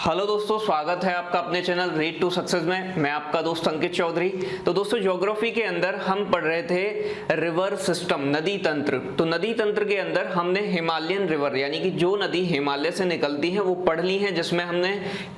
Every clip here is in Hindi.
हेलो दोस्तों, स्वागत है आपका अपने चैनल रीड टू सक्सेस में। मैं आपका दोस्त अंकित चौधरी। तो दोस्तों, ज्योग्राफी के अंदर हम पढ़ रहे थे रिवर सिस्टम, नदी तंत्र। तो नदी तंत्र के अंदर हमने हिमालयन रिवर यानी कि जो नदी हिमालय से निकलती है वो पढ़ ली है, जिसमें हमने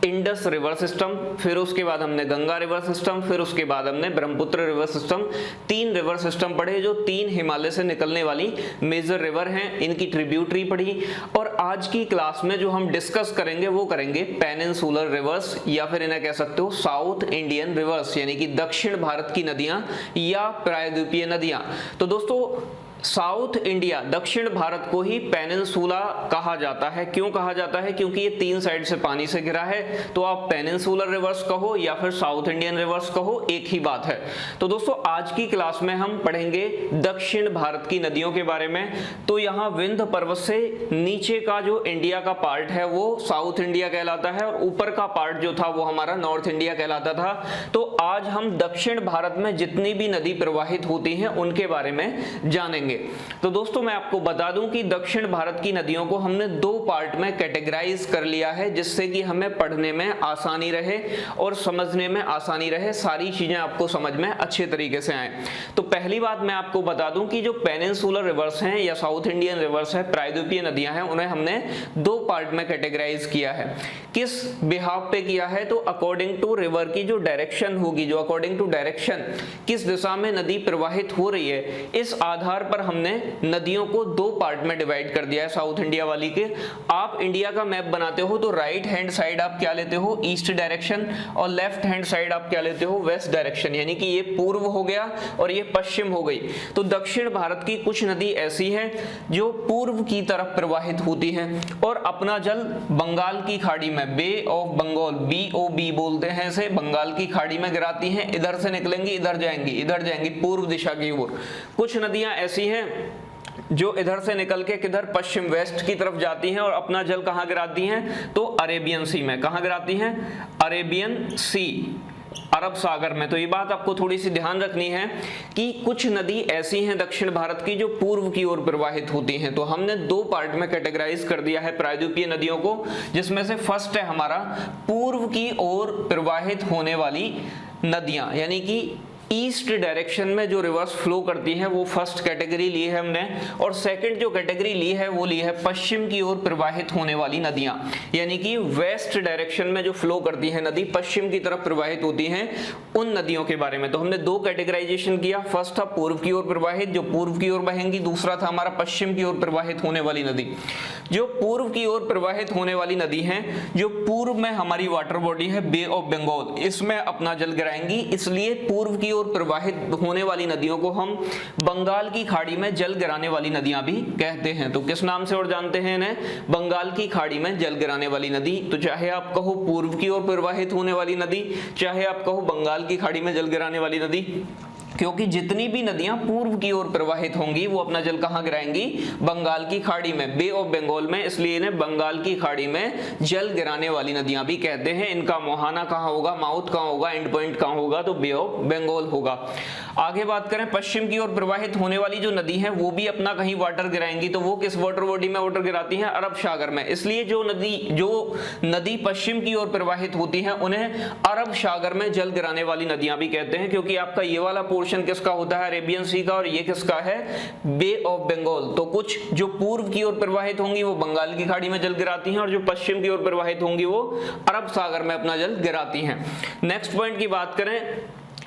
इंडस रिवर सिस्टम, फिर उसके बाद हमने गंगा रिवर सिस्टम, फिर उसके बाद हमने Brahmaputra river system. 3 river system पढ़े जो 3 हिमालय से निकलने वाली मेजर रिवर हैं, इनकी ट्रिब्यूटरी पढ़ी। और आज की क्लास में जो हम डिस्कस करेंगे वो करेंगे पेनिनसुलर रिवर्स, या फिर इन्हें कह सकते हो साउथ इंडियन रिवर्स, यानी कि दक्षिण भारत की नदियां या प्रायद्वीपीय नदियां। तो दोस्तों, साउथ इंडिया, दक्षिण भारत को ही पेनिनसुला कहा जाता है। क्यों कहा जाता है? क्योंकि ये 3 साइड से पानी से घिरा है। तो आप पेनिनसुलर रिवर्स कहो या फिर साउथ इंडियन रिवर्स कहो, एक ही बात है। तो दोस्तों, आज की क्लास में हम पढ़ेंगे दक्षिण भारत की नदियों के बारे में। तो यहाँ विंध्य पर्वत से नीचे का जो इंडिया का पार्ट है वो साउथ इंडिया कहलाता है, और ऊपर का पार्ट जो था वो हमारा नॉर्थ इंडिया कहलाता था। तो आज हम दक्षिण भारत में जितनी भी नदी प्रवाहित होती हैं उनके बारे में जानेंगे। तो दोस्तों, मैं आपको बता दूं कि दक्षिण भारत की नदियों को हमने 2 पार्ट में कैटेगराइज कर लिया है, जिससे कि हमें पढ़ने में आसानी रहे और समझने में आसानी रहे, सारी चीजें आपको समझ में अच्छे तरीके से आए। तो पहली बात मैं आपको बता दूं कि जो पेनिनसुलर रिवर्स हैं या साउथ इंडियन रिवर्स है, प्रायद्वीपीय नदियां हैं, उन्हें हमने 2 पार्ट में कैटेगराइज किया है। किस बिहाफ पे किया है? तो अकॉर्डिंग टू रिवर की जो डायरेक्शन होगी, जो अकॉर्डिंग टू डायरेक्शन किस दिशा में नदी प्रवाहित हो रही है, इस आधार पर हमने नदियों को 2 पार्ट में डिवाइड कर दिया है साउथ इंडिया वाली के। आप इंडिया का मैप बनाते हो तो राइट हैंड साइड आप क्या लेते हो? ईस्ट डायरेक्शन, और लेफ्ट हैंड साइड आप क्या लेते हो? वेस्ट डायरेक्शन, यानी कि ये पूर्व हो गया और ये पश्चिम हो गई। तो दक्षिण भारत की कुछ नदी ऐसी है जो पूर्व की तरफ प्रवाहित होती है और अपना जल बंगाल की खाड़ी में, बे ऑफ बंगाल, BOB बोलते हैं इसे, बंगाल की खाड़ी में गिराती हैं। इधर से निकलेंगी, इधर जाएंगी पूर्व दिशा की ओर। कुछ नदियां ऐसी हैं जो इधर से निकल के किधर, पश्चिम वेस्ट की तरफ जाती हैं और अपना जल कहां गिराती हैं? तो अरेबियन सी में। कहां गिराती हैं? अरेबियन सी, अरब सागर में। तो ये बात आपको थोड़ी सी ध्यान रखनी है कि कुछ नदी ऐसी हैं दक्षिण भारत की जो पूर्व की ओर प्रवाहित होती हैं। तो हमने 2 पार्ट में कैटेगराइज कर दिया है प्रायद्वीपीय नदियों को, जिसमें से फर्स्ट है हमारा पूर्व की ओर प्रवाहित होने वाली नदियां, यानी कि ईस्ट डायरेक्शन में जो रिवर्स फ्लो करती हैं, वो फर्स्ट कैटेगरी ली है हमने। और सेकंड जो कैटेगरी ली है वो ली है पश्चिम की ओर प्रवाहित होने वाली नदियां, यानी कि वेस्ट डायरेक्शन में जो फ्लो करती हैं नदी, पश्चिम की तरफ प्रवाहित होती हैं, उन नदियों के बारे में। तो हमने 2 कैटेगराइजेशन किया। फर्स्ट था पूर्व की ओर प्रवाहित, जो पूर्व की ओर बहेंगी। दूसरा था हमारा पश्चिम की ओर प्रवाहित होने वाली नदी। जो पूर्व की ओर प्रवाहित होने वाली नदी है, जो पूर्व में हमारी वाटर बॉडी है बे ऑफ बंगाल, इसमें अपना जल गिराएंगी। इसलिए पूर्व की ओर प्रवाहित होने वाली नदियों को हम बंगाल की खाड़ी में जल गिराने वाली नदियां भी कहते हैं। तो किस नाम से और जानते हैं इन्हें? बंगाल की खाड़ी में जल गिराने वाली नदी। तो चाहे आप कहो पूर्व की ओर प्रवाहित होने वाली नदी, चाहे आप कहो बंगाल की खाड़ी में जल गिराने वाली नदी, क्योंकि जितनी भी नदियां पूर्व की ओर प्रवाहित होंगी वो अपना जल कहां गिराएंगी? बंगाल की खाड़ी में, बे ऑफ बंगाल में। इसलिए इन्हें बंगाल की खाड़ी में जल गिराने वाली नदियां भी कहते हैं। इनका मुहाना कहां होगा, माउथ कहां होगा, एंड पॉइंट कहां होगा? तो बे ऑफ बंगाल होगा। आगे बात करें, पश्चिम की ओर प्रवाहित होने वाली जो नदी है वो भी अपना कहीं वाटर गिराएंगी। तो वो किस वाटर बॉडी में वाटर गिराती है? अरब सागर में। इसलिए जो नदी पश्चिम की ओर प्रवाहित होती है उन्हें अरब सागर में जल गिराने वाली नदियां भी कहते हैं, क्योंकि आपका ये वाला पोर्शन किसका होता है? अरेबियन सी का, और ये किसका है? बे ऑफ बंगाल। तो कुछ जो पूर्व की ओर प्रवाहित होंगी वो बंगाल की खाड़ी में जल गिराती हैं, और जो पश्चिम की ओर प्रवाहित होंगी वो अरब सागर में अपना जल गिराती हैं। नेक्स्ट पॉइंट की बात करें,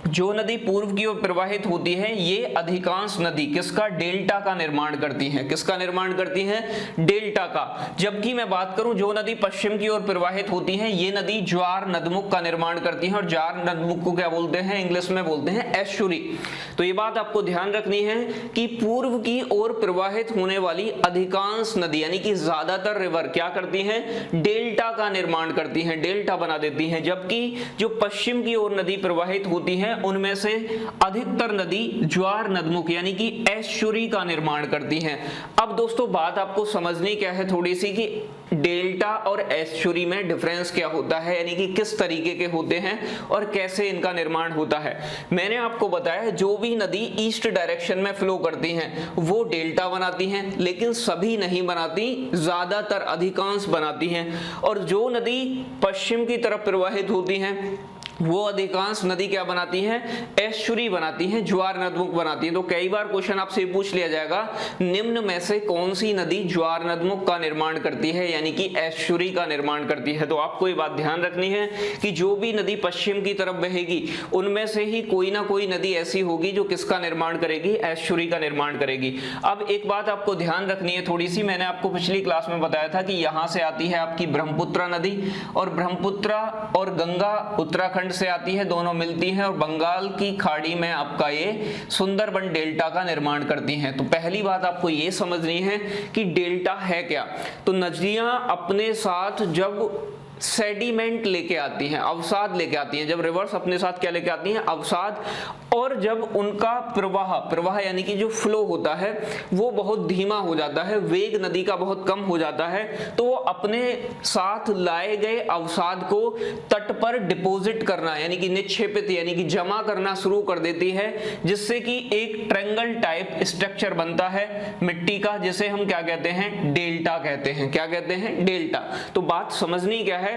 जो नदी पूर्व की ओर प्रवाहित होती है ये अधिकांश नदी किसका? डेल्टा का निर्माण करती हैं। किसका निर्माण करती हैं? डेल्टा का। जबकि मैं बात करूं जो नदी पश्चिम की ओर प्रवाहित होती है ये नदी ज्वार नदमुख का निर्माण करती हैं, और ज्वार नदमुख को क्या बोलते हैं? इंग्लिश में बोलते हैं एस्चुरी। तो ये बात आपको ध्यान रखनी है कि पूर्व की ओर प्रवाहित होने वाली अधिकांश नदी यानी कि ज्यादातर रिवर क्या करती हैं? डेल्टा का निर्माण करती हैं, डेल्टा बना देती हैं। जबकि जो पश्चिम की ओर नदी प्रवाहित होती है उनमें से अधिकतर नदी ज्वार नदमुख यानी कि एस्चुरी का निर्माण करती हैं। अब दोस्तों, बात आपको समझनी क्या है थोड़ी सी, कि डेल्टा और एस्चुरी में डिफरेंस क्या होता है, यानी कि किस तरीके के होते हैं और कैसे इनका निर्माण होता है। मैंने आपको बताया जो भी नदी ईस्ट डायरेक्शन में फ्लो करती हैं वो डेल्टा बनाती हैं, लेकिन सभी नहीं बनाती, ज्यादातर अधिकांश बनाती हैं। और जो नदी पश्चिम की तरफ प्रवाहित होती हैं वो अधिकांश नदी क्या बनाती हैं, एस्चुरी बनाती हैं, ज्वार नदमुख बनाती हैं। तो कई बार क्वेश्चन आपसे पूछ लिया जाएगा निम्न में से कौन सी नदी ज्वार नदमुख का निर्माण करती है, यानी कि एस्चुरी का निर्माण करती है। तो आपको ये बात ध्यान रखनी है कि जो भी नदी पश्चिम की तरफ बहेगी उनमें से ही कोई ना कोई नदी ऐसी होगी जो किसका निर्माण करेगी, एस्चुरी का निर्माण करेगी। अब एक बात आपको ध्यान रखनी है थोड़ी सी, मैंने आपको पिछली क्लास में बताया था कि यहां से आती है आपकी ब्रह्मपुत्र नदी, और ब्रह्मपुत्र और गंगा उत्तराखंड से आती है, दोनों मिलती हैं और बंगाल की खाड़ी में आपका ये सुंदरबन डेल्टा का निर्माण करती हैं। तो पहली बात आपको ये समझनी है कि डेल्टा है क्या। तो नदियां अपने साथ जब सेडिमेंट लेके आती हैं, अवसाद लेके आती हैं, जब रिवर्स अपने साथ क्या लेके आती हैं, अवसाद, और जब उनका प्रवाह यानी कि जो फ्लो होता है वो बहुत धीमा हो जाता है, वेग नदी का बहुत कम हो जाता है, तो वो अपने साथ लाए गए अवसाद को तट पर डिपॉजिट करना यानी कि निक्षेपित यानी कि जमा करना शुरू कर देती है, जिससे कि एक ट्रायंगल टाइप स्ट्रक्चर बनता है मिट्टी का, जिसे हम क्या कहते हैं, डेल्टा कहते हैं। क्या कहते हैं, डेल्टा। तो बात समझनी क्या है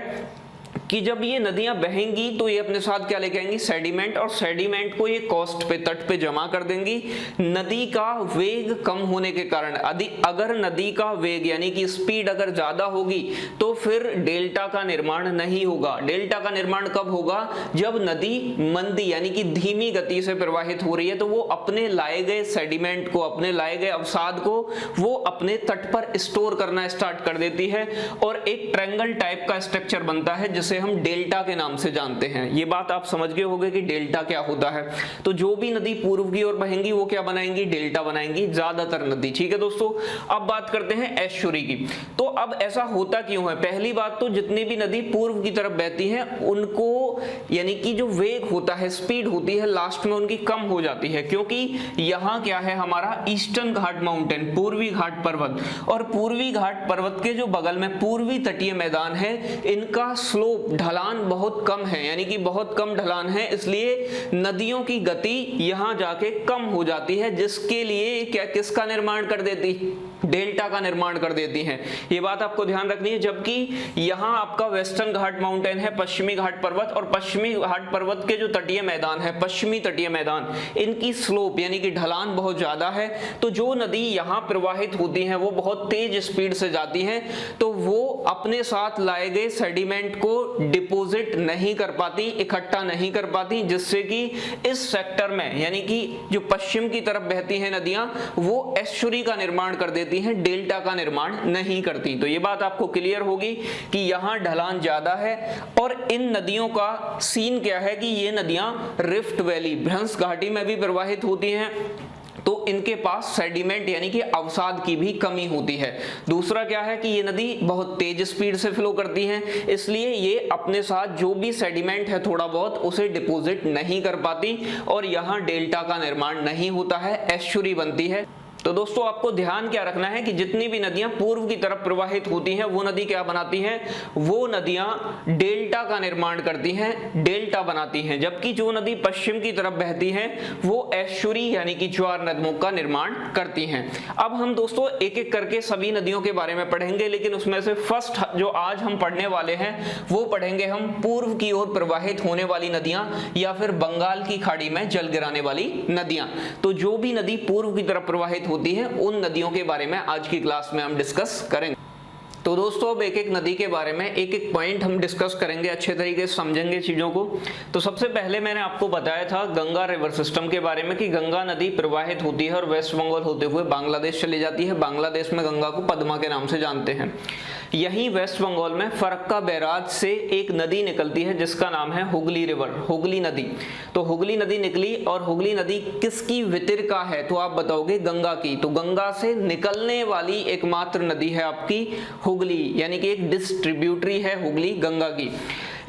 कि जब ये नदियां बहेंगी तो ये अपने साथ क्या लेके आएंगी, सेडिमेंट, और सेडिमेंट को ये कोस्ट पे, तट पे जमा कर देंगी। नदी का वेग कम होने के कारण अगर नदी का वेग यानी कि स्पीड अगर ज्यादा होगी तो फिर डेल्टा का निर्माण नहीं होगा। डेल्टा का निर्माण कब होगा, जब नदी मंदी यानी कि धीमी गति से प्रवाहित हो रही है, तो वो अपने लाए गए सेडिमेंट को, अपने लाए गए अवसाद को वो अपने तट पर स्टोर करना स्टार्ट कर देती है और एक ट्रायंगल टाइप का स्ट्रक्चर बनता है जिसे हम डेल्टा के नाम से जानते हैं। ये बात आप समझ गए होंगे कि डेल्टा क्या होता है। तो जो भी नदी पूर्व की ओर बहेंगी वो क्या बनाएंगी, डेल्टा बनाएंगी, ज्यादातर नदी। ठीक है दोस्तों, अब बात करते हैं एस्चुरी की। तो अब ऐसा होता क्यों है, पहली बात तो जितनी भी नदी पूर्व की तरफ बहती हैं उनको यानी कि जो वेग होता है, स्पीड होती है, लास्ट में उनकी कम हो जाती है, क्योंकि यहाँ क्या है हमारा ईस्टर्न घाट माउंटेन, पूर्वी घाट पर्वत, और पूर्वी घाट पर्वत के जो बगल में पूर्वी तटीय मैदान है इनका स्लोप, ढलान बहुत कम है, यानी कि बहुत कम ढलान है, इसलिए नदियों की गति यहां जाके कम हो जाती है, जिसके लिए क्या किसका निर्माण कर देती, डेल्टा का निर्माण कर देती हैं। ये बात आपको ध्यान रखनी है। जबकि यहां आपका वेस्टर्न घाट माउंटेन है, पश्चिमी घाट पर्वत, और पश्चिमी घाट पर्वत के जो तटीय मैदान है, पश्चिमी तटीय मैदान, इनकी स्लोप यानी कि ढलान बहुत ज्यादा है, तो जो नदी यहां प्रवाहित होती है वो बहुत तेज स्पीड से जाती है, तो वो अपने साथ लाए गए सेडिमेंट को डिपॉजिट नहीं कर पाती, इकट्ठा नहीं कर पाती, जिससे कि इस सेक्टर में यानी कि जो पश्चिम की तरफ बहती हैं नदियां वो एस्चुरी का निर्माण कर देती हैं, डेल्टा का निर्माण नहीं करती। तो ये बात आपको क्लियर होगी कि यहां ढलान ज्यादा है, और इन नदियों का सीन क्या है कि ये नदियां रिफ्ट वैली, भ्रंश घाटी में भी प्रवाहित होती हैं, तो इनके पास सेडिमेंट यानी कि अवसाद की भी कमी होती है। दूसरा क्या है कि ये नदी बहुत तेज स्पीड से फ्लो करती है, इसलिए ये अपने साथ जो भी सेडिमेंट है थोड़ा बहुत उसे डिपॉजिट नहीं कर पाती, और यहाँ डेल्टा का निर्माण नहीं होता है, एस्चुरी बनती है। तो दोस्तों आपको ध्यान क्या रखना है कि जितनी भी नदियां पूर्व की तरफ प्रवाहित होती हैं वो नदी क्या बनाती हैं, वो नदियां डेल्टा का निर्माण करती हैं, डेल्टा बनाती हैं, जबकि जो नदी पश्चिम की तरफ बहती हैं वो एस्चुरी यानी कि ज्वार नदमुख का निर्माण करती हैं। अब हम दोस्तों एक एक करके सभी नदियों के बारे में पढ़ेंगे, लेकिन उसमें से फर्स्ट जो आज हम पढ़ने वाले हैं वो पढ़ेंगे हम पूर्व की ओर प्रवाहित होने वाली नदियां या फिर बंगाल की खाड़ी में जल गिराने वाली नदियां। तो जो भी नदी पूर्व की तरफ प्रवाहित होती है उन नदियों के बारे में आज की क्लास में हम डिस्कस करेंगे। तो दोस्तों अब एक एक नदी के बारे में एक एक पॉइंट हम डिस्कस करेंगे, अच्छे तरीके से समझेंगे चीज़ों को। तो सबसे पहले मैंने आपको बताया था गंगा रिवर सिस्टम के बारे में कि गंगा नदी प्रवाहित होती है और वेस्ट बंगाल होते हुए बांग्लादेश चली जाती है। बांग्लादेश में गंगा को पद्मा के नाम से जानते हैं। यहीं वेस्ट बंगाल में फरक्का बैराज से एक नदी निकलती है जिसका नाम है हुगली रिवर, हुगली नदी। तो हुगली नदी निकली, और हुगली नदी किसकी वितरिका है तो आप बताओगे गंगा की। तो गंगा से निकलने वाली एकमात्र नदी है आपकी हुगली, यानी कि एक डिस्ट्रीब्यूटरी है हुगली गंगा की।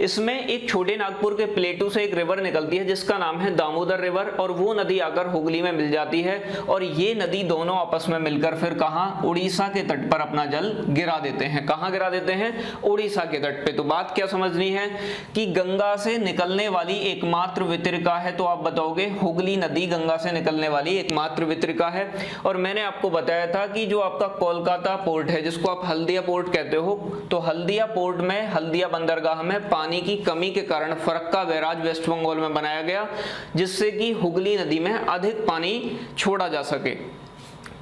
इसमें एक छोटे नागपुर के प्लेटू से एक रिवर निकलती है जिसका नाम है दामोदर रिवर, और वो नदी आकर हुगली में मिल जाती है, और ये नदी दोनों आपस में मिलकर फिर कहां, उड़ीसा के तट पर अपना जल गिरा देते हैं। कहां गिरा देते हैं? उड़ीसा के तट पे। तो बात क्या समझनी है कि गंगा से निकलने वाली एकमात्र वितरिका है, तो आप बताओगे हुगली नदी गंगा से निकलने वाली एकमात्र वितरिका है। और मैंने आपको बताया था कि जो आपका कोलकाता पोर्ट है, जिसको आप हल्दिया पोर्ट कहते हो, तो हल्दिया पोर्ट में, हल्दिया बंदरगाह में पानी की कमी के कारण फरक्का बैराज वेस्ट बंगाल में बनाया गया, जिससे कि हुगली नदी में अधिक पानी छोड़ा जा सके।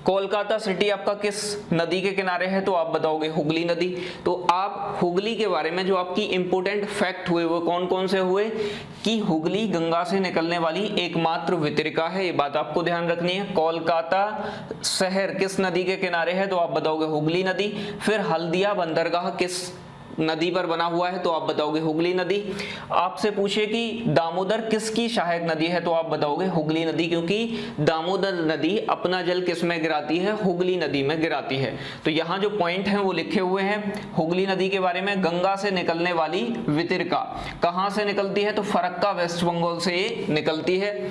कोलकाता सिटी आपका किस नदी के किनारे है? तो आप बताओगे हुगली नदी। तो आप हुगली के बारे में जो आपकी इंपोर्टेंट फैक्ट हुए वो कौन कौन से हुए कि हुगली गंगा से निकलने वाली एकमात्र वितरिका है, ये बात आपको ध्यान रखनी है। कोलकाता शहर किस नदी के किनारे है? तो आप बताओगे हुगली नदी। फिर हल्दिया बंदरगाह किस नदी पर बना हुआ है? तो आप बताओगे हुगली नदी। आपसे पूछे कि दामोदर किसकी सहायक नदी है? तो आप बताओगे हुगली नदी, क्योंकि दामोदर नदी अपना जल किस में गिराती है? हुगली नदी में गिराती है। तो यहाँ जो पॉइंट हैं वो लिखे हुए हैं हुगली नदी के बारे में। गंगा से निकलने वाली वितरिका कहाँ से निकलती है? तो फरक्का वेस्ट बंगाल से ये निकलती है।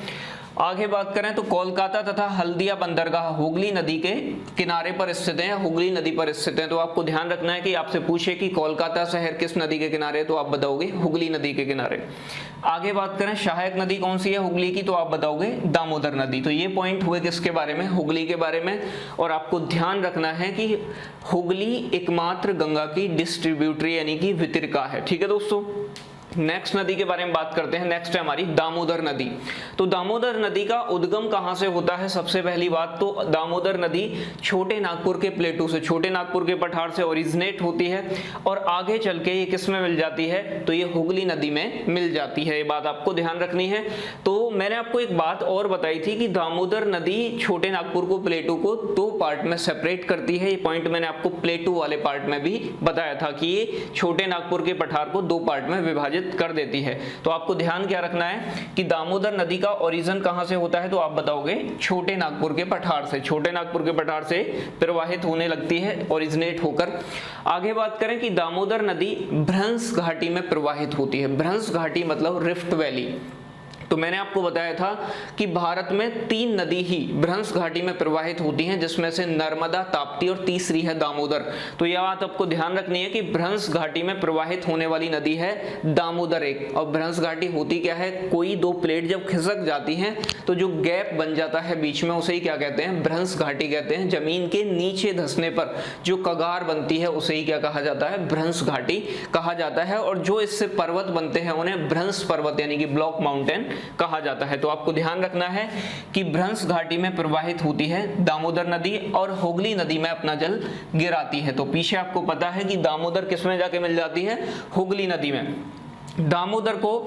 आगे बात करें तो कोलकाता तथा हल्दिया बंदरगाह हुगली नदी के किनारे पर स्थित है, हुगली नदी पर स्थित है। तो आपको ध्यान रखना है कि आपसे पूछे कि कोलकाता शहर किस नदी के किनारे है, तो आप बताओगे हुगली नदी के किनारे। आगे बात करें सहायक नदी कौन सी है हुगली की? तो आप बताओगे दामोदर नदी। तो ये पॉइंट हुए किसके बारे में? हुगली के बारे में। और आपको ध्यान रखना है कि हुगली एकमात्र गंगा की डिस्ट्रीब्यूटरी यानी कि वितरिका है। ठीक है दोस्तों। नेक्स्ट नदी के बारे में बात करते हैं। नेक्स्ट है हमारी दामोदर नदी। तो दामोदर नदी का उद्गम कहां से होता है? सबसे पहली बात तो दामोदर नदी छोटे नागपुर के प्लेटू से, छोटे नागपुर के पठार से ओरिजिनेट होती है और आगे चल के ये किस में मिल जाती है? तो ये हुगली नदी में मिल जाती है। ये बात आपको ध्यान रखनी है। तो मैंने आपको एक बात और बताई थी कि दामोदर नदी छोटे नागपुर को, प्लेटू को दो पार्ट में सेपरेट करती है। ये पॉइंट मैंने आपको प्लेटू वाले पार्ट में भी बताया था कि ये छोटे नागपुर के पठार को दो पार्ट में विभाजित कर देती है। तो आपको ध्यान क्या रखना है कि दामोदर नदी का ओरिजिन कहां से होता है? तो आप बताओगे छोटे नागपुर के पठार से, छोटे नागपुर के पठार से प्रवाहित होने लगती है ओरिजिनेट होकर। आगे बात करें कि दामोदर नदी भ्रंश घाटी में प्रवाहित होती है। भ्रंश घाटी मतलब रिफ्ट वैली। तो मैंने आपको बताया था कि भारत में 3 नदी ही भ्रंश घाटी में प्रवाहित होती हैं, जिसमें से नर्मदा, ताप्ती और तीसरी है दामोदर। तो यह बात आपको ध्यान रखनी है कि भ्रंश घाटी में प्रवाहित होने वाली नदी है दामोदर एक। और भ्रंश घाटी होती क्या है? कोई दो प्लेट जब खिसक जाती हैं तो जो गैप बन जाता है बीच में, उसे ही क्या कहते हैं? भ्रंश घाटी कहते हैं। जमीन के नीचे धंसने पर जो कगार बनती है उसे ही क्या कहा जाता है? भ्रंश घाटी कहा जाता है। और जो इससे पर्वत बनते हैं उन्हें भ्रंश पर्वत यानी कि ब्लॉक माउंटेन कहा जाता है। तो आपको ध्यान रखना है कि भ्रंश घाटी में प्रवाहित होती है दामोदर नदी और हुगली नदी में अपना जल गिराती है। तो पीछे आपको पता है कि दामोदर किसमें जाके मिल जाती है? हुगली नदी में। दामोदर को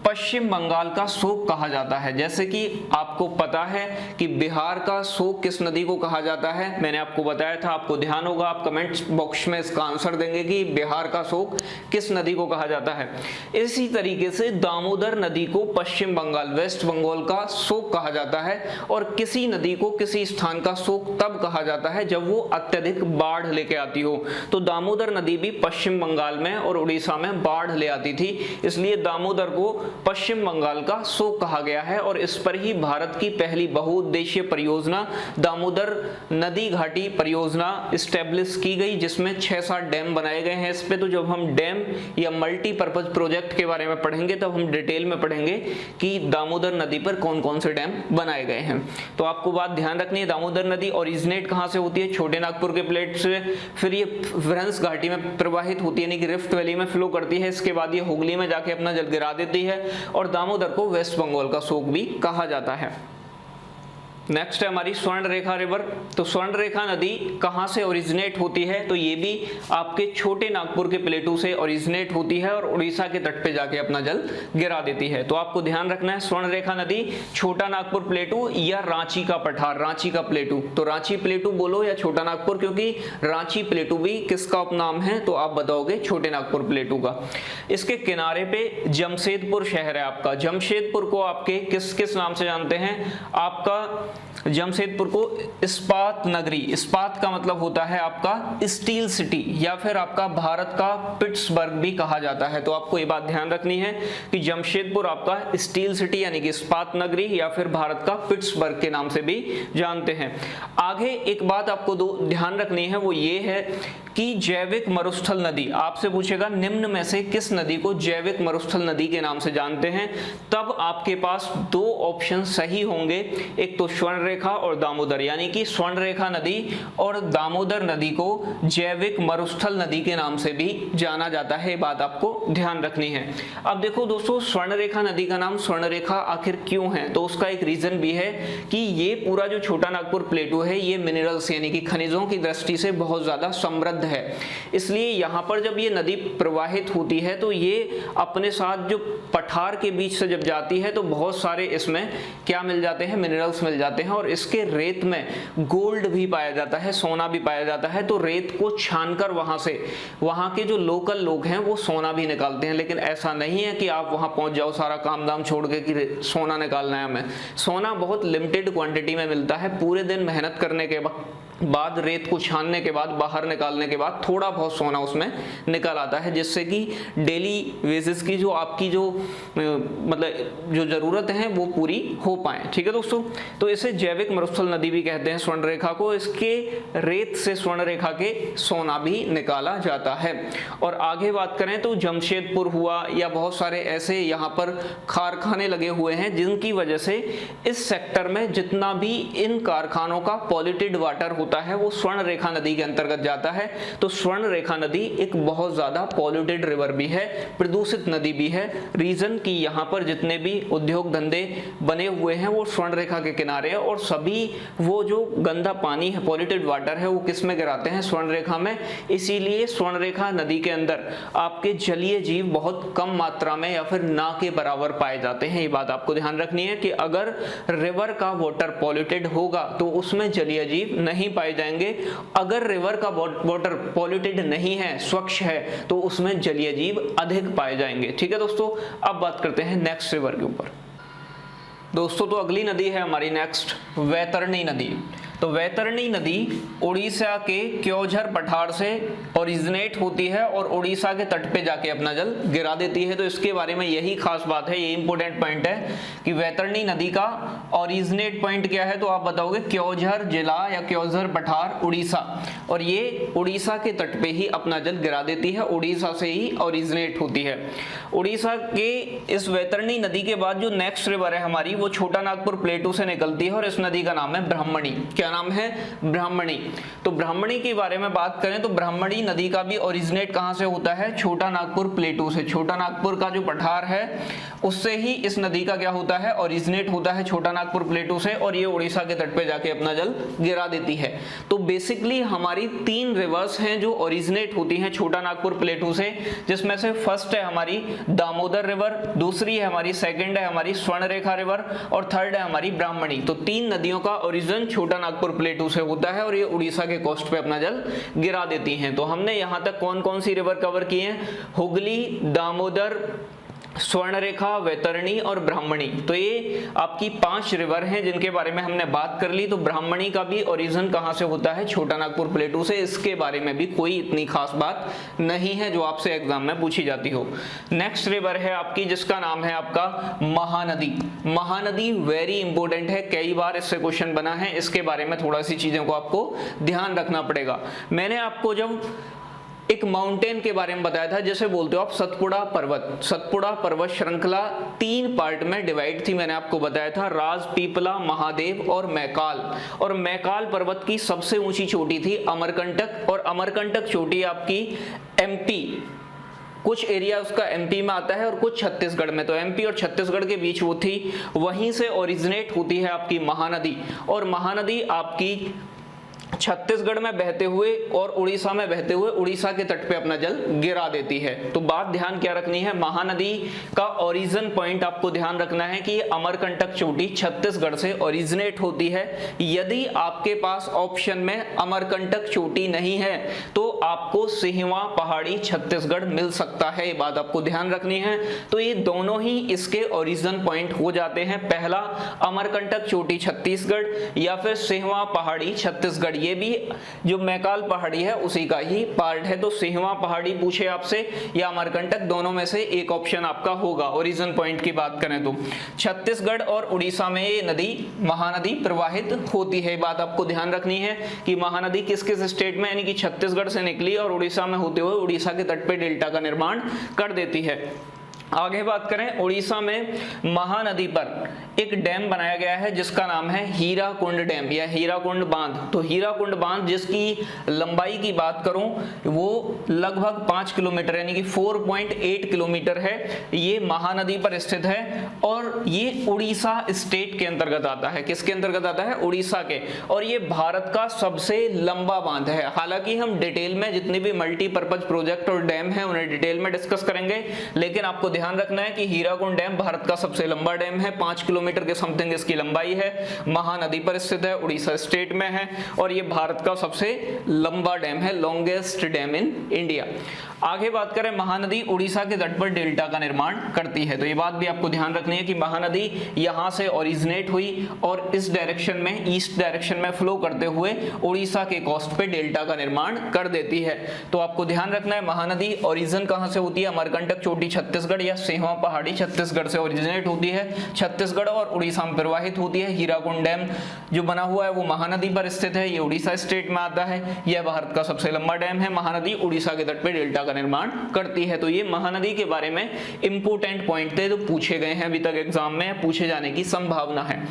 पश्चिम बंगाल का शोक कहा जाता है। जैसे कि आपको पता है कि बिहार का शोक किस नदी को कहा जाता है? मैंने आपको बताया था, आपको ध्यान होगा, आप कमेंट बॉक्स में इसका आंसर देंगे कि बिहार का शोक किस नदी को कहा जाता है। इसी तरीके से दामोदर नदी को पश्चिम बंगाल, वेस्ट बंगाल का शोक कहा जाता है। और किसी नदी को किसी स्थान का शोक तब कहा जाता है जब वो अत्यधिक बाढ़ लेके आती हो। तो दामोदर नदी भी पश्चिम बंगाल में और उड़ीसा में बाढ़ ले आती थी, इसलिए दामोदर को पश्चिम बंगाल का शोक कहा गया है। और इस पर ही भारत की पहली बहुउद्देशीय परियोजना दामोदर नदी घाटी परियोजना स्टैब्लिश की गई, जिसमें 6-7 डैम बनाए गए हैं। इस पे तो जब हम डैम या मल्टीपर्पज प्रोजेक्ट के बारे में पढ़ेंगे तब हम डिटेल में पढ़ेंगे कि दामोदर नदी पर कौन कौन से डैम बनाए गए हैं। तो आपको बात ध्यान रखनी है, दामोदर नदी ओरिजिनेट कहां से होती है? छोटे नागपुर के प्लेट से। फिर ये भ्रंश घाटी में प्रवाहित होती है यानी कि रिफ्ट वैली में फ्लो करती है। इसके बाद ये हुगली में जाके अपना जल गिरा देती है और दामोदर को वेस्ट बंगाल का शोक भी कहा जाता है। नेक्स्ट है हमारी स्वर्ण रेखा रिवर। तो स्वर्ण रेखा नदी कहां से ओरिजिनेट होती है? तो ये भी आपके छोटे नागपुर के प्लेटू से ओरिजिनेट होती है और उड़ीसा के तट पे जाके अपना जल गिरा देती है। तो आपको ध्यान रखना है, स्वर्ण रेखा नदी छोटा नागपुर प्लेटू या रांची का पठार, रांची का प्लेटू। तो रांची प्लेटू बोलो या छोटा नागपुर, क्योंकि रांची प्लेटू भी किसका उपनाम है? तो आप बताओगे छोटे नागपुर प्लेटू का। इसके किनारे पे जमशेदपुर शहर है आपका। जमशेदपुर को आपके किस किस नाम से जानते हैं? आपका जमशेदपुर को इस्पात नगरी, इस्पात का मतलब होता है आपका स्टील सिटी या फिर आपका भारत का पिट्सबर्ग भी कहा जाता है। तो आपको ये बात ध्यान रखनी है कि जमशेदपुर आपका स्टील सिटी यानी कि इस्पात नगरी या फिर भारत का पिट्सबर्ग के नाम से भी जानते हैं। आगे एक बात आपको ध्यान रखनी है, वो ये है कि जैविक मरुस्थल नदी, आपसे पूछेगा निम्न में से किस नदी को जैविक मरुस्थल नदी के नाम से जानते हैं, तब आपके पास दो ऑप्शन सही होंगे, एक तो स्वर्णरेखा और दामोदर, यानी कि स्वर्णरेखा नदी और दामोदर नदी को जैविक मरुस्थल नदी के नाम से भी जाना जाता है। ये बात आपको ध्यान रखनी है। अब देखो दोस्तों, स्वर्णरेखा नदी का नाम स्वर्णरेखा आखिर क्यों है, तो उसका एक रीजन भी है कि ये पूरा जो छोटा नागपुर प्लेटू है ये मिनरल्स यानी कि खनिजों की दृष्टि से बहुत ज्यादा समृद्ध है, इसलिए यहाँ पर जब ये नदी प्रवाहित होती है तो ये अपने साथ जो पठार के बीच से जब जाती है तो बहुत सारे इसमें क्या मिल जाते हैं, मिनरल्स मिल जाते हैं, और इसके रेत में गोल्ड भी पाया जाता है, सोना भी पाया जाता है। तो रेत को छानकर वहां से वहां के जो लोकल लोग हैं वो सोना भी निकालते हैं, लेकिन ऐसा नहीं है कि आप वहां पहुंच जाओ सारा काम दाम छोड़ के कि सोना निकालना है हमें। सोना बहुत लिमिटेड क्वांटिटी में मिलता है, पूरे दिन मेहनत करने के बाद रेत को छानने के बाद बाहर निकालने के बाद थोड़ा बहुत सोना उसमें निकल आता है, जिससे कि डेली बेसिस की जो आपकी जो मतलब जो जरूरत है वो पूरी हो पाए। ठीक है दोस्तों, तो इसे जैविक मरुस्थल नदी भी कहते हैं स्वर्णरेखा को। इसके रेत से स्वर्णरेखा के सोना भी निकाला जाता है। और आगे बात करें तो जमशेदपुर हुआ या बहुत सारे ऐसे यहाँ पर कारखाने लगे हुए हैं जिनकी वजह से इस सेक्टर में जितना भी इन कारखानों का पॉल्यूटेड वाटर होता है वो स्वर्णरेखा नदी के अंतर्गत जाता है। तो स्वर्णरेखा नदी एक बहुत ज्यादा पॉल्यूटेड रिवर भी है, प्रदूषित नदी भी है। रीजन कि यहाँ पर जितने भी उद्योग धंधे बने हुए हैं वो स्वर्णरेखा के किनारे है, और सभी वो जो गंदा पानी है, पॉल्यूटेड वाटर है, वो किस में गिराते हैं, स्वर्णरेखा में। इसीलिए स्वर्णरेखा नदी के अंदर आपके जलीय जीव बहुत कम मात्रा में या फिर ना के बराबर पाए जाते हैं। ये बात आपको ध्यान रखनी है कि अगर रिवर का वाटर पॉल्यूटेड होगा तो उसमें जलीय जीव नहीं पाए जाएंगे। अगर रिवर का वाटर पॉल्यूटेड नहीं है, स्वच्छ है, तो उसमें जलीय जीव अधिक पाए जाएंगे। ठीक है दोस्तों, अब बात करते हैं नेक्स्ट रिवर के ऊपर। दोस्तों तो अगली नदी है हमारी नेक्स्ट वैतरणी नदी। तो वैतरणी नदी उड़ीसा के क्योंझर पठार से ओरिजिनेट होती है और उड़ीसा के तट पे जाके अपना जल गिरा देती है। तो इसके बारे में यही खास बात है, ये इंपॉर्टेंट पॉइंट है कि वैतरणी नदी का ओरिजिनेट पॉइंट क्या है, तो आप बताओगे क्योंझर जिला या क्योंझर पठार उड़ीसा, और ये उड़ीसा के तट पे ही अपना जल गिरा देती है, उड़ीसा से ही ओरिजिनेट होती है। उड़ीसा के इस वैतरणी नदी के बाद जो नेक्स्ट रिवर है हमारी वो छोटा नागपुर प्लेटू से निकलती है और इस नदी का नाम है ब्राह्मणी। क्या नाम है, ब्राह्मणी। तो ब्राह्मणी के बारे में बात करें तो ब्राह्मणी नदी का भी ओरिजिनेट कहां से होता है, छोटा नागपुर प्लेटू से। छोटा नागपुर का जो पठार है उससे ही इस नदी का क्या होता है, ओरिजिनेट होता है छोटा नागपुर प्लेटू से, और ये उड़ीसा के तट पे जाके अपना जल गिरा देती है। तो बेसिकली हमारी 3 रिवर्स हैं जो ओरिजिनेट होती हैं छोटा नागपुर प्लेटू से, जिसमें से फर्स्ट है हमारी दामोदर रिवर, दूसरी है हमारी, सेकंड है हमारी स्वर्णरेखा रिवर, और थर्ड है हमारी ब्राह्मणी। तो 3 नदियों का ओरिजिन छोटा नागपुर प्लेटू से होता है और ये उड़ीसा के कोस्ट पे अपना जल गिरा देती हैं। तो हमने यहां तक कौन कौन सी रिवर कवर की हैं, हुगली, दामोदर, स्वर्णरेखा, वैतरणी और ब्राह्मणी। तो ये आपकी 5 रिवर हैं जिनके बारे में हमने बात कर ली। तो ब्राह्मणी का भी ओरिजिन कहां से होता है, छोटा नागपुर प्लेटू से। इसके बारे में भी कोई इतनी खास बात नहीं है जो आपसे एग्जाम में पूछी जाती हो। नेक्स्ट रिवर है आपकी जिसका नाम है आपका महानदी। महानदी वेरी इंपॉर्टेंट है, कई बार इससे क्वेश्चन बना है, इसके बारे में थोड़ा सी चीजों को आपको ध्यान रखना पड़ेगा। मैंने आपको जब एक माउंटेन के बारे में बताया था, जैसे बोलते हो आप सतपुड़ा पर्वत। सतपुड़ा पर्वत श्रृंखला 3 पार्ट में डिवाइड थी, मैंने आपको बताया था, राज, पीपला, महादेव और मैकाल। और मैकाल पर्वत की सबसे ऊंची चोटी थी अमरकंटक, और अमरकंटक चोटी आपकी एमपी, कुछ एरिया उसका एमपी में आता है और कुछ छत्तीसगढ़ में। तो एमपी और छत्तीसगढ़ के बीच वो थी, वहीं से ओरिजिनेट होती है आपकी महानदी। और महानदी आपकी छत्तीसगढ़ में बहते हुए और उड़ीसा में बहते हुए उड़ीसा के तट पे अपना जल गिरा देती है। तो बात ध्यान क्या रखनी है, महानदी का ओरिजिन पॉइंट आपको ध्यान रखना है कि अमरकंटक चोटी छत्तीसगढ़ से ओरिजिनेट होती है। यदि आपके पास ऑप्शन में अमरकंटक चोटी नहीं है तो आपको सिहवा पहाड़ी छत्तीसगढ़ मिल सकता है, ये बात आपको ध्यान रखनी है। तो ये दोनों ही इसके ओरिजिन पॉइंट हो जाते हैं, पहला अमरकंटक चोटी छत्तीसगढ़ या फिर सिहवा पहाड़ी छत्तीसगढ़। ये भी जो मैकाल पहाड़ी है उसी का ही पार्ट है। तो सिहवा पहाड़ी पूछे आपसे या अमरकंटक, दोनों में से एक ऑप्शन आपका होगा। ओरिजिन पॉइंट की बात करें तो छत्तीसगढ़ और उड़ीसा में ये नदी महानदी प्रवाहित होती है। बात आपको ध्यान रखनी है कि महानदी किस किस स्टेट में, यानी कि छत्तीसगढ़ से निकली और उड़ीसा में होते हुए उड़ीसा के तट पे डेल्टा का निर्माण कर देती है। आगे बात करें, उड़ीसा में महानदी पर एक डैम बनाया गया है जिसका नाम है हीराकुंड डैम या हीराकुंड बांध। तो हीराकुंड बांध जिसकी लंबाई की बात करूं वो लगभग 5 किलोमीटर यानी कि 4.8 किलोमीटर है। ये महानदी पर स्थित है और ये उड़ीसा स्टेट के अंतर्गत आता है। किसके अंतर्गत आता है? उड़ीसा के। और ये भारत का सबसे लंबा बांध है। हालांकि हम डिटेल में जितने भी मल्टीपर्पज प्रोजेक्ट और डैम है उन्हें डिटेल में डिस्कस करेंगे, लेकिन आपको ध्यान रखना है कि हीराकुंड डैम भारत का सबसे लंबा डैम है। 5 किलोमीटर के समथिंग इसकी लंबाई है, महानदी पर स्थित है, उड़ीसा स्टेट में है और ये भारत का सबसे लंबा डैम है, लॉन्गेस्ट डैम इन इंडिया। आगे बात करें, महानदी उड़ीसा के तट पर डेल्टा का निर्माण करती है। तो ये बात भी आपको ध्यान रखनी है कि महानदी यहां से ओरिजिनेट हुई और इस डायरेक्शन में, ईस्ट डायरेक्शन में फ्लो करते हुए उड़ीसा के कोस्ट पे डेल्टा का निर्माण कर देती है। तो आपको ध्यान रखना है महानदी ओरिजिन कहां से होती है, अमरकंटक चोटी छत्तीसगढ़ या सिहवा पहाड़ी छत्तीसगढ़ से ओरिजिनेट होती है, छत्तीसगढ़ और उड़ीसा में प्रवाहित होती है। हीराकुंड डैम जो बना हुआ है वो महानदी पर स्थित है, ये उड़ीसा स्टेट में आता है। यह भारत का सबसे लंबा डैम है। महानदी उड़ीसा के तट पे डेल्टा का निर्माण करती है। तो ये महानदी के बारे में इंपोर्टेंट पॉइंट थे जो पूछे गए हैं, अभी तक एग्जाम में पूछे जाने की संभावना है।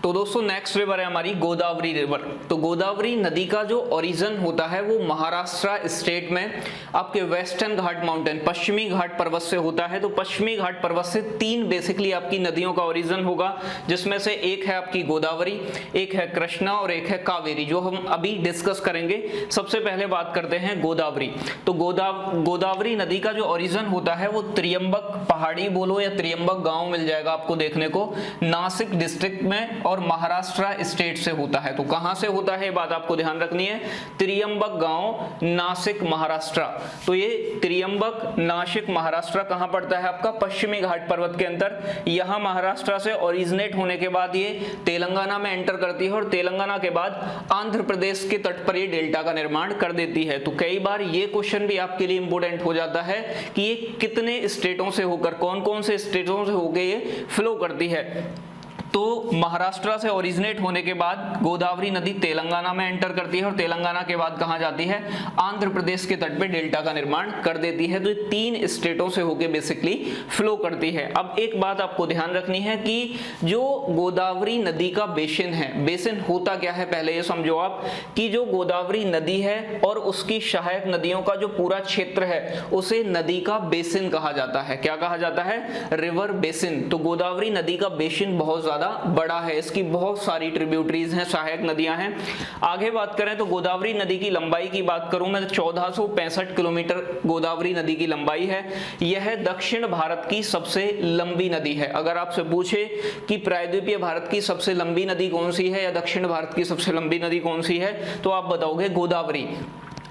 तो दोस्तों नेक्स्ट रिवर है हमारी गोदावरी रिवर। तो गोदावरी नदी का जो ओरिजिन होता है वो महाराष्ट्र स्टेट में आपके वेस्टर्न घाट माउंटेन, पश्चिमी घाट पर्वत से होता है। तो पश्चिमी घाट पर्वत से 3 बेसिकली आपकी नदियों का ओरिजिन होगा, जिसमें से एक है आपकी गोदावरी, एक है कृष्णा और एक है कावेरी, जो हम अभी डिस्कस करेंगे। सबसे पहले बात करते हैं गोदावरी। तो गोदावरी नदी का जो ओरिजिन होता है वो त्रियंबक पहाड़ी बोलो या त्रियंबक गांव मिल जाएगा आपको देखने को, नासिक डिस्ट्रिक्ट में और महाराष्ट्र स्टेट से होता है। तो कहां से होता है ये बात आपको ध्यान रखनी है, त्रियंबक गांव, नासिक, महाराष्ट्र। तो ये त्रियंबक, नासिक, महाराष्ट्र कहां पड़ता है आपका? पश्चिमी घाट पर्वत के अंदर। यहां महाराष्ट्र से ओरिजिनेट होने के बाद ये तेलंगाना में एंटर करती है और तेलंगाना के बाद आंध्र प्रदेश के तट पर ये डेल्टा का निर्माण कर देती है। तो कई बार ये क्वेश्चन भी आपके लिए इंपोर्टेंट हो जाता है कि ये कितने स्टेटों से होकर, कौन कौन से स्टेटों से होकर ये फ्लो करती है। तो महाराष्ट्र से ओरिजिनेट होने के बाद गोदावरी नदी तेलंगाना में एंटर करती है और तेलंगाना के बाद कहां जाती है? आंध्र प्रदेश के तट पे डेल्टा का निर्माण कर देती है। तो ये 3 स्टेटों से होके बेसिकली फ्लो करती है। अब एक बात आपको ध्यान रखनी है कि जो गोदावरी नदी का बेसिन है, बेसिन होता क्या है पहले ये समझो आप, कि जो गोदावरी नदी है और उसकी सहायक नदियों का जो पूरा क्षेत्र है उसे नदी का बेसिन कहा जाता है। क्या कहा जाता है? River basin. तो गोदावरी नदी का बेसिन बहुत ज्यादा बड़ा है, इसकी बहुत सारी ट्रिब्यूटरीज हैं, सहायक नदियां हैं। आगे बात करें तो गोदावरी नदी की लंबाई की बात करूं मैं, 1465 किलोमीटर गोदावरी नदी की लंबाई है। यह दक्षिण भारत की सबसे लंबी नदी है। अगर आपसे पूछे कि प्रायद्वीपीय भारत की सबसे लंबी नदी कौन सी है या दक्षिण भारत की सबसे लंबी नदी कौन सी है, तो आप बताओगे गोदावरी।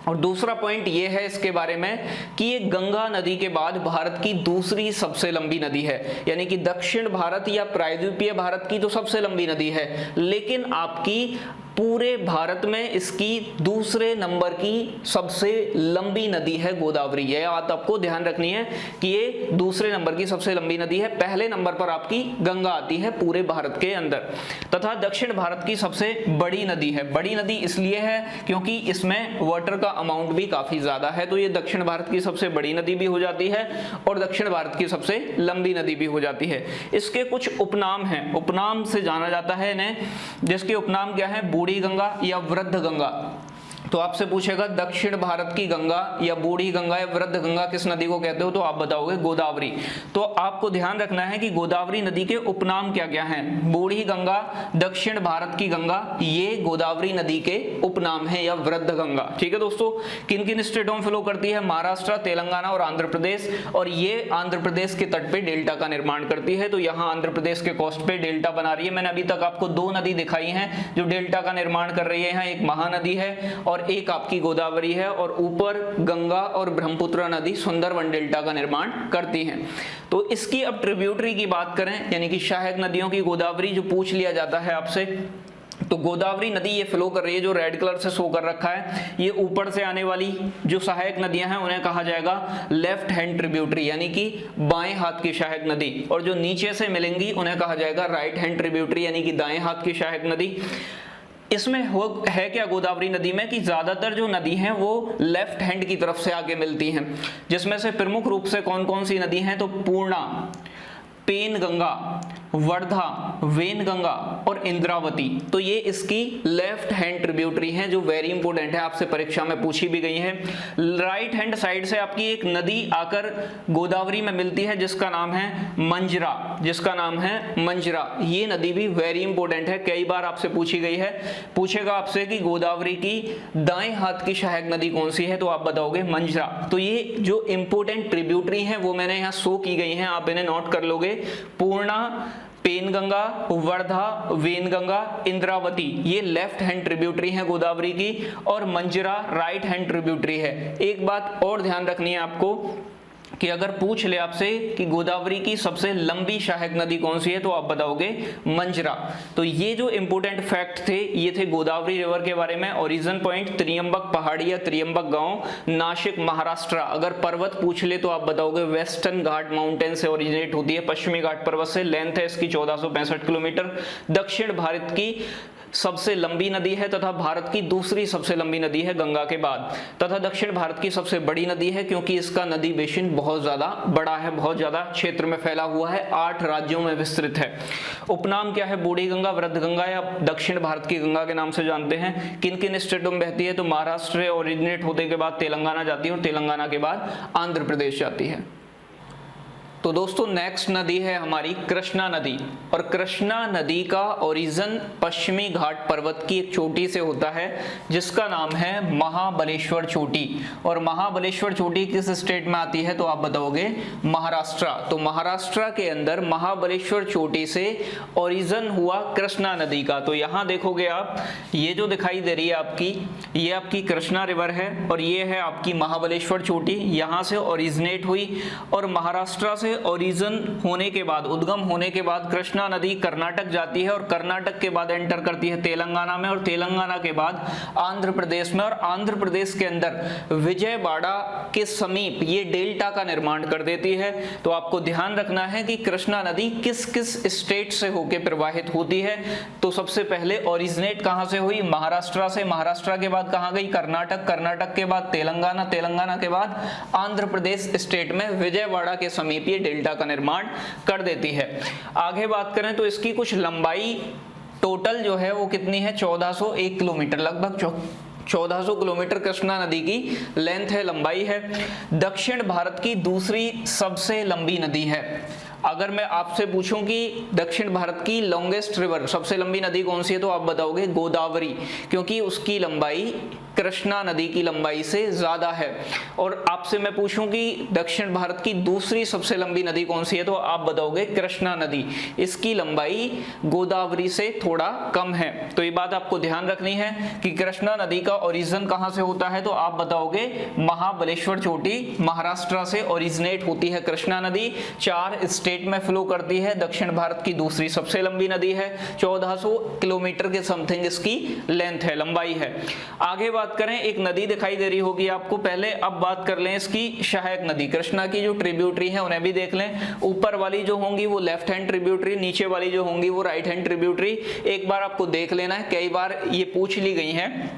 और दूसरा पॉइंट ये है इसके बारे में कि ये गंगा नदी के बाद भारत की दूसरी सबसे लंबी नदी है, यानी कि दक्षिण भारत या प्रायद्वीपीय भारत की तो सबसे लंबी नदी है, लेकिन आपकी पूरे भारत में इसकी दूसरे नंबर की सबसे लंबी नदी है गोदावरी। यह बात आपको ध्यान रखनी है कि ये दूसरे नंबर की सबसे लंबी नदी है। पहले नंबर पर आपकी गंगा आती है पूरे भारत के अंदर, तथा दक्षिण भारत की सबसे बड़ी नदी है। बड़ी नदी इसलिए है क्योंकि इसमें वाटर का अमाउंट भी काफी ज्यादा है, तो ये दक्षिण भारत की सबसे बड़ी नदी भी हो जाती है और दक्षिण भारत की सबसे लंबी नदी भी हो जाती है। इसके कुछ उपनाम हैं, उपनाम से जाना जाता है इन्हें, जिसके उपनाम क्या है? बूढ़ी गंगा या वृद्ध गंगा। तो आपसे पूछेगा दक्षिण भारत की गंगा या बूढ़ी गंगा या वृद्ध गंगा किस नदी को कहते हो, तो आप बताओगे गोदावरी। तो आपको ध्यान रखना है कि गोदावरी नदी के उपनाम क्या क्या हैं। बूढ़ी गंगा, दक्षिण भारत की गंगा, ये गोदावरी नदी के उपनाम है, या वृद्ध गंगा। ठीक है दोस्तों, किन किन स्टेटों में फ्लो करती है, महाराष्ट्र, तेलंगाना और आंध्र प्रदेश, और ये आंध्र प्रदेश के तट पे डेल्टा का निर्माण करती है। तो यहाँ आंध्र प्रदेश के कोस्ट पे डेल्टा बना रही है। मैंने अभी तक आपको 2 नदी दिखाई हैं जो डेल्टा का निर्माण कर रही है। यहाँ एक महानदी है और एक आपकी गोदावरी है, और ऊपर गंगा और ब्रह्मपुत्र नदी सुंदरवन डेल्टा का निर्माण करती हैं। तो इसकी अब ट्रिब्यूटरी की बात करें, यानी कि सहायक नदियों की, गोदावरी जो पूछ लिया जाता है आपसे, तो गोदावरी नदी ये फ्लो कर रही है, जो रेड कलर से शो कर रखा है, ये ऊपर से आने वाली जो सहायक नदियां हैं उन्हें कहा जाएगा लेफ्ट हैंड ट्रिब्यूटरी, यानी कि बाएं हाथ की सहायक नदी, और जो नीचे से मिलेंगी उन्हें कहा जाएगा राइट हैंड ट्रिब्यूटरी, यानी कि दाएं हाथ की सहायक नदी। इसमें है क्या गोदावरी नदी में कि ज्यादातर जो नदी हैं वो लेफ्ट हैंड की तरफ से आके मिलती हैं, जिसमें से प्रमुख रूप से कौन कौन सी नदी हैं, तो पूर्णा, पेनगंगा, वर्धा, वेनगंगा और इंद्रावती। तो ये इसकी लेफ्ट हैंड ट्रिब्यूटरी हैं, जो वेरी इंपॉर्टेंट है, आपसे परीक्षा में पूछी भी गई है। राइट हैंड साइड से आपकी एक नदी आकर गोदावरी में मिलती है जिसका नाम है मंजरा, जिसका नाम है मंजरा। ये नदी भी वेरी इंपॉर्टेंट है, कई बार आपसे पूछी गई है। पूछेगा आपसे कि गोदावरी की दाएं हाथ की सहायक नदी कौन सी है, तो आप बताओगे मंजरा। तो ये जो इंपॉर्टेंट ट्रिब्यूटरी हैं वो मैंने यहाँ शो की गई हैं, आप इन्हें नोट कर लोगे। पूर्णा, पेनगंगा, वर्धा, वेनगंगा, इंद्रावती, ये लेफ्ट हैंड ट्रिब्यूटरी है गोदावरी की, और मंजरा राइट हैंड ट्रिब्यूटरी है। एक बात और ध्यान रखनी है आपको कि अगर पूछ ले आपसे कि गोदावरी की सबसे लंबी सहायक नदी कौन सी है, तो आप बताओगे मंजरा। तो ये जो इंपॉर्टेंट फैक्ट थे ये थे गोदावरी रिवर के बारे में। ओरिजिन पॉइंट त्रियंबक पहाड़ी या त्रियंबक गांव, नासिक, महाराष्ट्र। अगर पर्वत पूछ ले तो आप बताओगे वेस्टर्न घाट माउंटेन से ओरिजिनेट होती है, पश्चिमी घाट पर्वत से। लेंथ है इसकी 1465 किलोमीटर। दक्षिण भारत की सबसे लंबी नदी है तथा भारत की दूसरी सबसे लंबी नदी है गंगा के बाद, तथा दक्षिण भारत की सबसे बड़ी नदी है क्योंकि इसका नदी बेसिन बहुत ज्यादा बड़ा है, बहुत ज्यादा क्षेत्र में फैला हुआ है, 8 राज्यों में विस्तृत है। उपनाम क्या है, बूढ़ी गंगा, वृद्ध गंगा या दक्षिण भारत की गंगा के नाम से जानते हैं। किन किन स्टेटों में बहती है, तो महाराष्ट्र ओरिजिनेट होने के बाद तेलंगाना जाती है और तेलंगाना के बाद आंध्र प्रदेश जाती है। तो दोस्तों नेक्स्ट नदी है हमारी कृष्णा नदी, और कृष्णा नदी का ओरिजिन पश्चिमी घाट पर्वत की एक चोटी से होता है जिसका नाम है महाबलेश्वर चोटी। और महाबलेश्वर चोटी किस स्टेट में आती है, तो आप बताओगे महाराष्ट्र। तो महाराष्ट्र के अंदर महाबलेश्वर चोटी से ओरिजिन हुआ कृष्णा नदी का। तो यहाँ देखोगे आप, ये जो दिखाई दे रही है आपकी, ये आपकी कृष्णा रिवर है और ये है आपकी महाबलेश्वर चोटी। यहाँ से ओरिजिनेट हुई और महाराष्ट्र से ओरिजिन होने के बाद, उद्गम होने के बाद कृष्णा नदी कर्नाटक जाती है और कर्नाटक के बाद एंटर करती है तेलंगाना में, और तेलंगाना के बाद आंध्र प्रदेश में, और आंध्र प्रदेश के अंदर विजयवाड़ा के समीप ये डेल्टा का निर्माण कर देती है। तो आपको ध्यान रखना है कि कृष्णा नदी किस किस स्टेट से होकर प्रवाहित होती है। तो सबसे पहले ओरिजिनेट कहां से हुई, महाराष्ट्र से। महाराष्ट्र के बाद कहां गई, कर्नाटक। कर्नाटक के बाद तेलंगाना। तेलंगाना के बाद आंध्र प्रदेश स्टेट में विजयवाड़ा के समीप ये डेल्टा का निर्माण कर देती है। आगे बात करें तो इसकी कुछ लंबाई टोटल जो है वो कितनी है, 1401 किलोमीटर, लगभग 1400 किलोमीटर कृष्णा नदी की लेंथ है, लंबाई है। दक्षिण भारत की दूसरी सबसे लंबी नदी है। अगर मैं आपसे पूछूं कि दक्षिण भारत की लॉन्गेस्ट रिवर, सबसे लंबी नदी कौन सी है, तो आप बताओगे गोदावरी, क्योंकि उसकी लंबाई कृष्णा नदी की लंबाई से ज्यादा है। और आपसे मैं पूछूं कि दक्षिण भारत की दूसरी सबसे लंबी नदी कौन सी है, तो आप बताओगे कृष्णा नदी, इसकी लंबाई गोदावरी से थोड़ा कम है। तो ये बात आपको ध्यान रखनी है कि कृष्णा नदी का ओरिजिन कहां से होता है, तो आप बताओगे महाबलेश्वर चोटी, महाराष्ट्र से ओरिजिनेट होती है कृष्णा नदी, 4 स्टेट में फ्लो करती है। दक्षिण भारत की दूसरी सबसे लंबी नदी है, 1400 किलोमीटर के समथिंग इसकी लेंथ है, लंबाई है। आगे बात करें, एक नदी दिखाई दे रही होगी आपको, पहले अब बात कर लें इसकी सहायक नदी। कृष्णा की जो ट्रिब्यूटरी है उन्हें भी देख लें। ऊपर वाली जो होंगी वो लेफ्ट हैंड ट्रिब्यूटरी, नीचे वाली जो होंगी वो राइट हैंड ट्रिब्यूटरी। एक बार आपको देख लेना है, कई बार ये पूछ ली गई है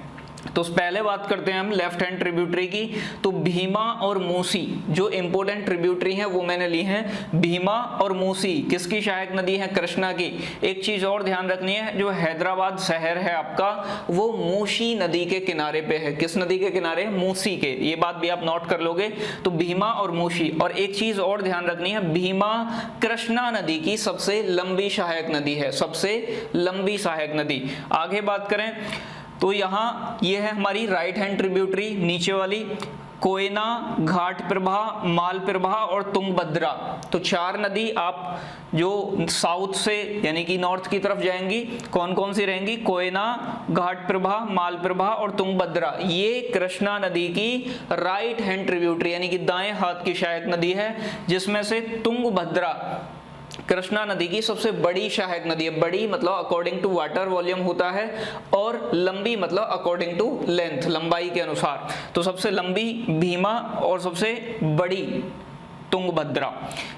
तो पहले बात करते हैं हम लेफ्ट हैंड ट्रिब्यूटरी की। तो भीमा और मूसी जो इंपोर्टेंट ट्रिब्यूटरी हैं वो मैंने ली हैं। भीमा और मूसी किसकी सहायक नदी है? कृष्णा की। एक चीज और ध्यान रखनी है, जो हैदराबाद शहर है आपका वो मूसी नदी के किनारे पे है। किस नदी के किनारे? मूसी के। ये बात भी आप नोट कर लोगे। तो भीमा और मूसी। और एक चीज और ध्यान रखनी है, भीमा कृष्णा नदी की सबसे लंबी सहायक नदी है, सबसे लंबी सहायक नदी। आगे बात करें तो यहाँ ये है हमारी राइट हैंड ट्रिब्यूटरी नीचे वाली, कोयना, घाट प्रभा, माल प्रभा और तुंगभद्रा। तो 4 नदी आप जो साउथ से यानी कि नॉर्थ की तरफ जाएंगी, कौन कौन सी रहेंगी? कोयना, घाट प्रभा, माल प्रभा और तुंगभद्रा। ये कृष्णा नदी की राइट हैंड ट्रिब्यूटरी यानी कि दाएं हाथ की सहायक नदी है, जिसमें से तुंगभद्रा कृष्णा नदी की सबसे बड़ी सहायक नदी है। बड़ी मतलब अकॉर्डिंग टू वाटर वॉल्यूम होता है, और लंबी मतलब अकॉर्डिंग टू लेंथ, लंबाई के अनुसार। तो सबसे लंबी भीमा और सबसे बड़ी तुंगभद्रा।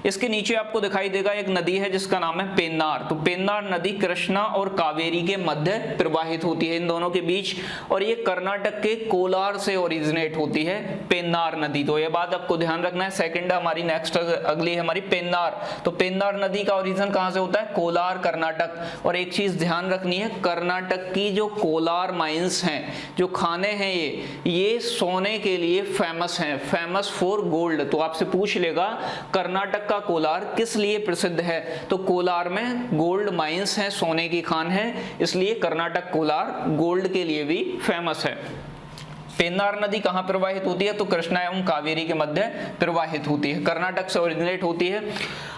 इसके नीचे आपको दिखाई देगा एक नदी है जिसका नाम है पेन्नार। तो पेन्नार नदी कृष्णा और कावेरी के मध्य प्रवाहित होती है, इन दोनों के बीच, और ये कर्नाटक के कोलार से ओरिजिनेट होती है पेन्नार नदी। तो ये बात आपको ध्यान रखना है। सेकंड हमारी नेक्स्ट अगली है हमारी पेन्नार। तो पेन्नार नदी का ओरिजिन कहां से होता है? कोलार, कर्नाटक। और एक चीज ध्यान रखनी है, कर्नाटक की जो कोलार माइंस हैं, जो खाने हैं, ये सोने के लिए फेमस हैं, फेमस फॉर गोल्ड। तो आपसे पूछ लेगा कर्नाटक का कोलार किस लिए प्रसिद्ध है? तो कोलार में गोल्ड माइंस हैं, सोने की खान है, इसलिए कर्नाटक कोलार गोल्ड के लिए भी फेमस है। पेन्नार नदी कहां प्रवाहित होती है? तो कृष्णा एवं कावेरी के मध्य प्रवाहित होती है, कर्नाटक से ओरिजिनेट होती है।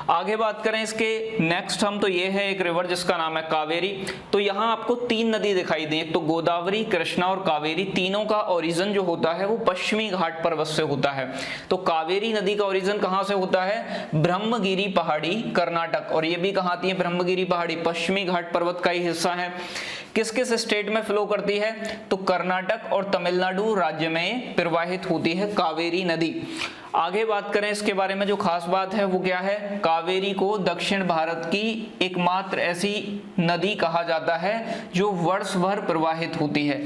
आगे बात करें इसके नेक्स्ट हम, तो ये है एक रिवर जिसका नाम है कावेरी। तो यहाँ आपको 3 नदी दिखाई दी, तो गोदावरी, कृष्णा और कावेरी। तीनों का ओरिजिन जो होता है वो पश्चिमी घाट पर्वत से होता है। तो कावेरी नदी का ओरिजिन कहां से होता है? ब्रह्मगिरी पहाड़ी, कर्नाटक। और ये भी कहां आती है? ब्रह्मगिरी पहाड़ी पश्चिमी घाट पर्वत का ही हिस्सा है। किस किस स्टेट में फ्लो करती है? तो कर्नाटक और तमिलनाडु राज्य में प्रवाहित होती है कावेरी नदी। आगे बात करें इसके बारे में, जो खास बात है वो क्या है? कावेरी को दक्षिण भारत की एकमात्र ऐसी नदी कहा जाता है जो वर्ष भर प्रवाहित होती है।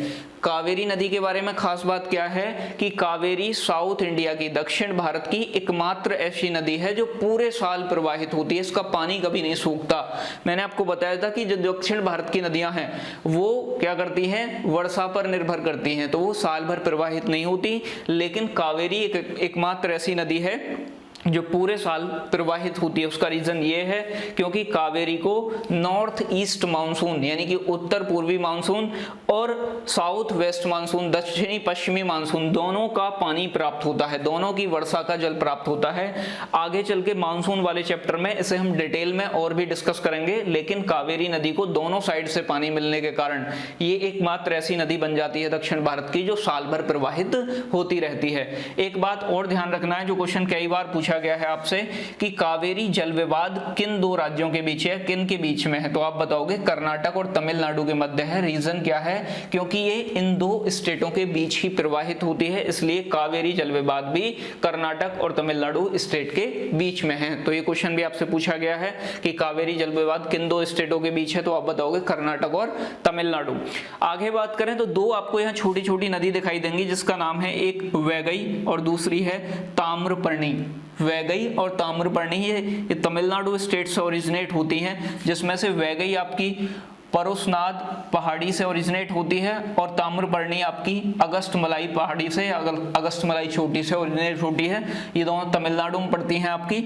कावेरी नदी के बारे में खास बात क्या है कि कावेरी साउथ इंडिया की, दक्षिण भारत की एकमात्र ऐसी नदी है जो पूरे साल प्रवाहित होती है, इसका पानी कभी नहीं सूखता। मैंने आपको बताया था कि जो दक्षिण भारत की नदियां हैं वो क्या करती हैं? वर्षा पर निर्भर करती हैं, तो वो साल भर प्रवाहित नहीं होती। लेकिन कावेरी एकमात्र ऐसी नदी है जो पूरे साल प्रवाहित होती है। उसका रीजन ये है क्योंकि कावेरी को नॉर्थ ईस्ट मानसून यानी कि उत्तर पूर्वी मानसून और साउथ वेस्ट मानसून, दक्षिणी पश्चिमी मानसून, दोनों का पानी प्राप्त होता है, दोनों की वर्षा का जल प्राप्त होता है। आगे चल के मानसून वाले चैप्टर में इसे हम डिटेल में और भी डिस्कस करेंगे, लेकिन कावेरी नदी को दोनों साइड से पानी मिलने के कारण ये एकमात्र ऐसी नदी बन जाती है दक्षिण भारत की जो साल भर प्रवाहित होती रहती है। एक बात और ध्यान रखना है, जो क्वेश्चन कई बार पूछा गया है आपसे कि कावेरी जल विवाद किन 2 राज्यों के बीच है, किन के बीच में है? तो आप बताओगे कर्नाटक और तमिलनाडु के मध्य है। रीजन क्या है? क्योंकि ये इन 2 स्टेटों के बीच ही प्रवाहित होती है, इसलिए कावेरी जल विवाद भी कर्नाटक और तमिलनाडु स्टेट के बीच में है। तो ये क्वेश्चन भी आपसे पूछा गया है कि कावेरी जल विवाद किन 2 स्टेटों के बीच है, तो आप बताओगे कर्नाटक और तमिलनाडु। आगे बात करें तो 2 आपको यहाँ छोटी छोटी नदी दिखाई देंगी जिसका नाम है, एक वैगई और दूसरी है ताम्रपर्णी। वैगई और ताम्रपर्णी ये तमिलनाडु स्टेट से ओरिजिनेट होती हैं, जिसमें से वैगई आपकी परुसनाद पहाड़ी से ओरिजिनेट होती है और ताम्रपर्णी आपकी अगस्त्यमलाई पहाड़ी से, अगस्त्यमलाई चोटी से ओरिजिनेट होती है। ये दोनों तमिलनाडु में पड़ती हैं आपकी।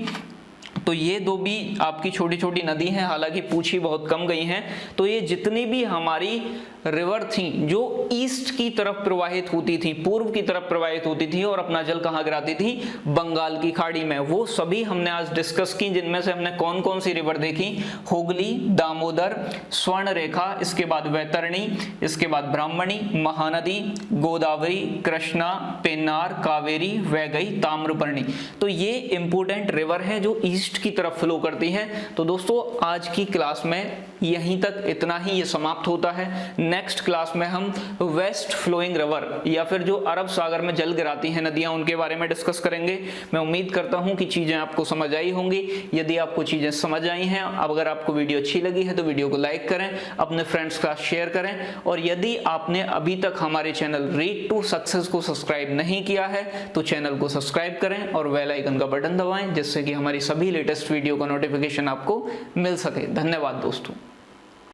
तो ये 2 भी आपकी छोटी छोटी नदी हैं, हालांकि पूछी बहुत कम गई हैं। तो ये जितनी भी हमारी रिवर थी जो ईस्ट की तरफ प्रवाहित होती थी, पूर्व की तरफ प्रवाहित होती थी और अपना जल कहाँ गिराती थी? बंगाल की खाड़ी में, वो सभी हमने आज डिस्कस की, जिनमें से हमने कौन कौन सी रिवर देखी? हुगली, दामोदर, स्वर्णरेखा, इसके बाद वैतरणी, इसके बाद ब्राह्मणी, महानदी, गोदावरी, कृष्णा, पेन्नार, कावेरी, वैगई, ताम्रपर्णी। तो ये इंपोर्टेंट रिवर है जो ईस्ट ईस्ट की तरफ फ्लो करती हैं। तो दोस्तों आज की क्लास में यहीं तक इतना ही ये समाप्त होता है। नेक्स्ट क्लास में हम वेस्ट फ्लोइंग रिवर या फिर जो अरब सागर में जल गिराती हैं नदियां, उनके बारे में डिस्कस करेंगे। मैं उम्मीद करता हूं कि चीजें आपको समझ आई होंगी। यदि आपको चीजें समझ आई हैं, अब अगर आपको वीडियो अच्छी लगी है तो वीडियो को लाइक करें, अपने फ्रेंड्स का शेयर करें, और यदि आपने अभी तक हमारे चैनल रीड टू सक्सेस को सब्सक्राइब नहीं किया है तो चैनल को सब्सक्राइब करें और बेल आइकन का बटन दबाएं, जिससे कि हमारी सभी लेटेस्ट वीडियो का नोटिफिकेशन आपको मिल सके। धन्यवाद दोस्तों।